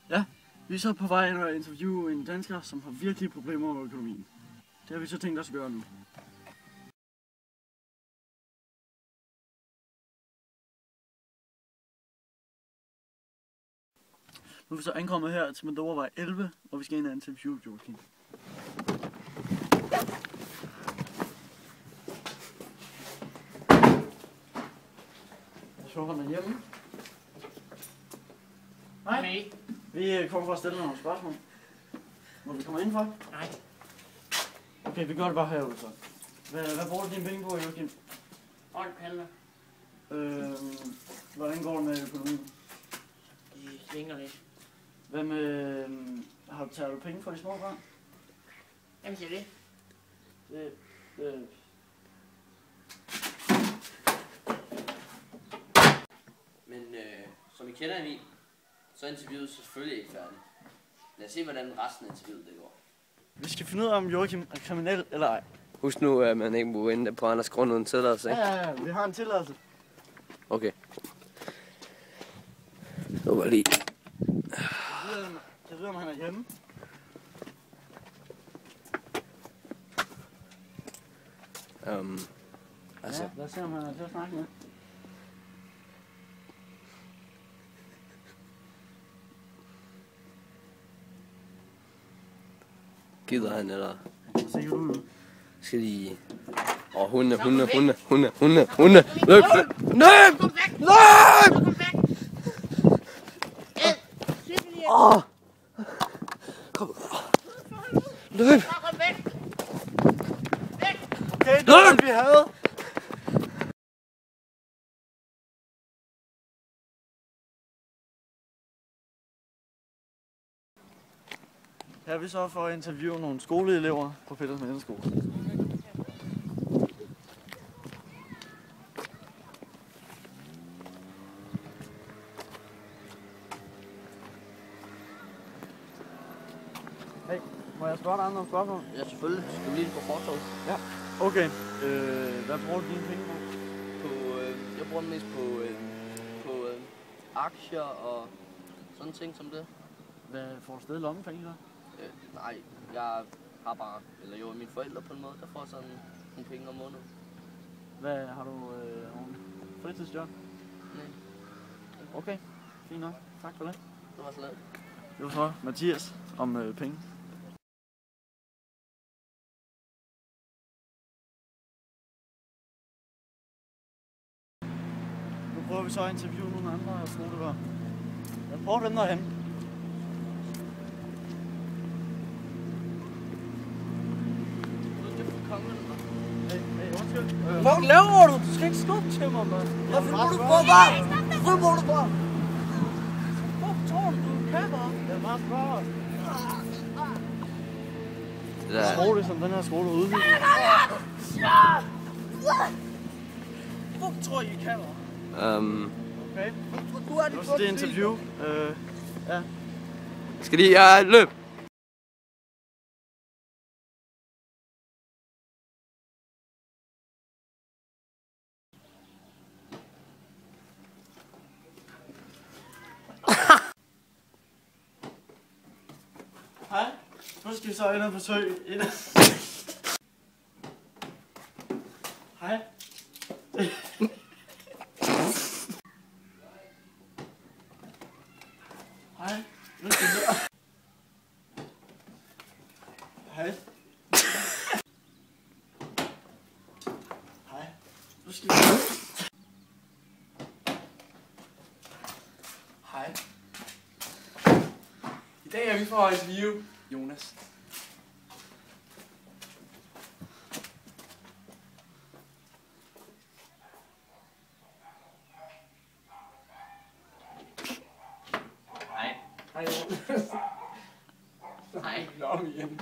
Ja, vi er så på vej ind og interviewe en dansker, som har virkelig problemer med økonomien. Det har vi så tænkt os at gøre nu. Nu er vi så ankommet her til Medovavej 11, og vi skal ind og interviewe Joachim. Jeg tror, han er hjemme. Hej. Vi kommer for at stille nogle spørgsmål. Må vi komme indenfor? Nej. Okay, vi gør det bare herude så. Hvad bruger du dine penge på, Joachim? Håndpandler. Hvordan går det med økonomien? De svinger lidt. Hvad med... tager du penge for de små børn? Hvem siger det? Det... Men som I kender Emil, så er interviewet selvfølgelig ikke færdigt. Lad os se, hvordan resten af interviewet det går. Vi skal finde ud af, om Joachim er kriminel eller ej. Husk nu, at man ikke må ende på andres grund uden tilladelse, ikke? Ja, vi har en tilladelse. Okay. Nu var lige... Jeg ved, om han er hjemme. Altså... Ja, lad os se, om han er til at snakke med. Gider han, eller... Han ser sikkert ud. Skal de... Hunde! Løb! Løb! Kom. Løb! Okay, det var det, vi havde. Her er vi så for at interviewe nogle skoleelever på Petters Mellemskole. Hey, må jeg spørge dig andre om spørgsmål? Ja, selvfølgelig. Skal vi lige på fortog? Ja. Okay. Hvad bruger du dine penge på? Jeg bruger dem mest på aktier og sådan ting som det. Hvad får du stadig lommepenge så? Nej, jeg har bare, eller jo, mine forældre på en måde, der får sådan nogle penge om måneden. Hvad har du nogle fritidsjob? Nej. Okay, fint nok. Tak for det. Det var så lidt. Det var så Mathias om penge. Nu prøver vi så at interviewe nogle andre skoleelever. Jeg prøver dem derhen. Hey, undskyld. Hvad laver du? Du skal ikke skubbe til mig, mand. Hvad får du for mig? Hvad får du for? Hvor tror du, du kan bare? Jeg bare spørger. Det der... Skole, som den her skole er udviklet. Hvor tror I kan bare? Okay. Du er Det var så det interview. Ja. Skal de... Ja, løb! Hej. Nu skal vi så ind og besøge Hej. Hej. Nu skal vi så... Hej. Hej. Nu skal vi så... Hej. I dag er vi for at interviewe Jonas. Hej. Hej Jonas. Hej. Nå, igen.